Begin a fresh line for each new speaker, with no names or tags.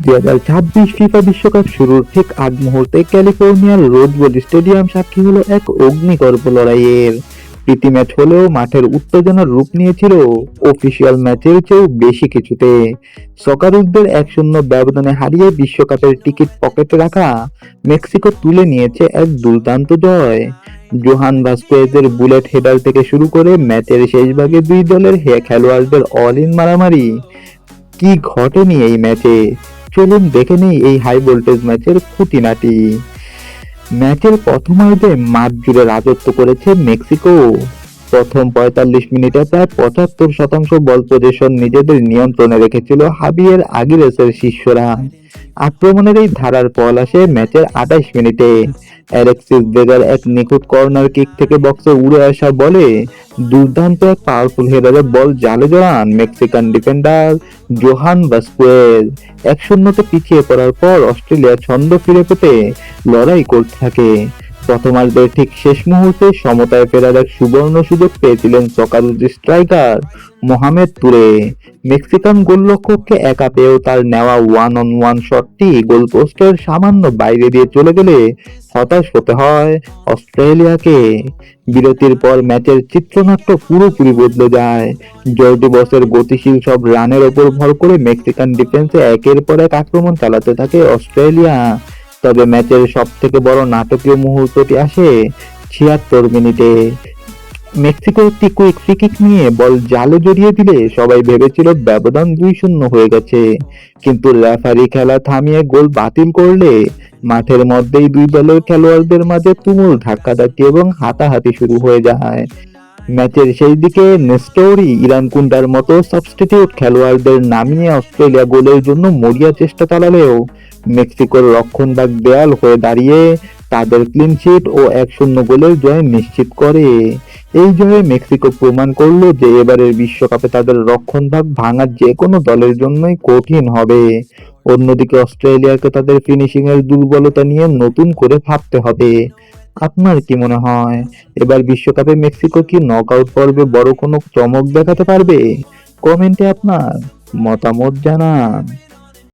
2026 FIFA বিশ্বকাপ শুরুর ঠিক আগ মুহূর্তে ক্যালিফোর্নিয়ার রোজ বোল স্টেডিয়াম সাক্ষী হলো এক অগ্নিগর্ভ লড়াইয়ের। প্রীতি ম্যাচ হলেও মাঠের উত্তেজনার রূপ নিয়েছিল অফিসিয়াল ম্যাচের চেয়েও বেশি কিছুতে। সকারুসদের 1-0 ব্যবধানে হারিয়ে বিশ্বকাপের টিকিট পকেটে রাখা মেক্সিকো তুলে নিয়েছে এক দুর্দান্ত জয়। জোহান ভাস্কুয়েজের বুলেট হেডার থেকে শুরু করে ম্যাচের শেষ ভাগে দুই দলের খেলোয়াড়দের অল ইন মারামারি। কি ঘটেনি এই ম্যাচে, চলুন দেখে নেই এই হাই ভোল্টেজ ম্যাচের খুঁটিনাটি। ম্যাচের প্রথমার্ধে মাঠ জুড়ে রাজত্ব করেছে মেক্সিকো। প্রথম 45 মিনিটে প্রায় 75% বল পজিশন নিজেদের নিয়ন্ত্রণে রেখেছিল হাবিয়ের আগিরেসের শিষ্যরা। আক্রমণের এই ধারার ফল আসে ম্যাচের 28 মিনিটে। অ্যালেক্সিস ভেগার এক নিখুঁত কর্নার কিক থেকে বক্সে উড়ে আসা বলে দুর্দান্ত এক পাওয়ারফুল হেডারে বল জালে জড়ান মেক্সিকান ডিফেন্ডার জোহান ভাস্কুয়েজ। 1-0 পিছিয়ে পড়ার পর অস্ট্রেলিয়া ছন্দ ফিরে পেতে লড়াই করতে থাকে। প্রথমার্ধের ঠিক শেষ মুহূর্তে সমতায় ফেরার এক সুবর্ণ সুযোগ পেয়েছিলেন সকারুস স্ট্রাইকার মোহামেদ তুরে। মেক্সিকান গোলরক্ষককে একা পেয়েও তার নেওয়া ওয়ান অন ওয়ান শটটি গোলপোস্টের সামান্য বাইরে দিয়ে চলে গেলে হতাশ হতে হয় অস্ট্রেলিয়াকে। বিরতির পর ম্যাচের চিত্রনাট্য পুরোপুরি বদলে যায়। জর্ডি বসের গতিশীল সব রানের ওপর ভর করে মেক্সিকান ডিফেন্সে একের পর এক আক্রমণ চালাতে থাকে অস্ট্রেলিয়া। তবে ম্যাচের সব থেকে বড় নাটকীয় মুহূর্তটি আসে 76 মিনিটে। মেক্সিকো একটি কুইক ফ্রি কিক নিয়ে বল জালে জড়িয়ে দিলে সবাই ভেবেছিল ব্যবধান 2-0 হয়ে গেছে, কিন্তু রেফারি খেলা থামিয়ে গোল বাতিল করলে মাঠের মধ্যেই দুই দলের খেলোয়াড়দের মাঝে তুমুল ধাক্কাধাক্কি এবং হাতাহাতি শুরু হয়ে যায়। ম্যাচের সেই দিকে নেস্টোরি ইরানকুন্ডার মতো সাবস্টিটিউট খেলোয়াড়দের নামিয়ে অস্ট্রেলিয়া গোলের জন্য মরিয়া চেষ্টা চালালেও মেক্সিকোর রক্ষণভাগ দেয়াল হয়ে দাঁড়িয়ে তাদের ক্লিন শিট ও 1-0 গোলের জয় নিশ্চিত করে। এই জয়ে মেক্সিকো প্রমাণ করলো যে এবারের বিশ্বকাপে তাদের রক্ষণভাগ ভাঙা যে কোনো দলের জন্যই কঠিন হবে। অন্যদিকে অস্ট্রেলিয়াকে তাদের ফিনিশিং এর দুর্বলতা নিয়ে নতুন করে ভাবতে হবে। আপনার কি মনে হয়, এবার বিশ্বকাপে মেক্সিকো কি নকআউট পর্বে বড় কোনো চমক দেখাতে পারবে? কমেন্টে আপনার মতামত জানান।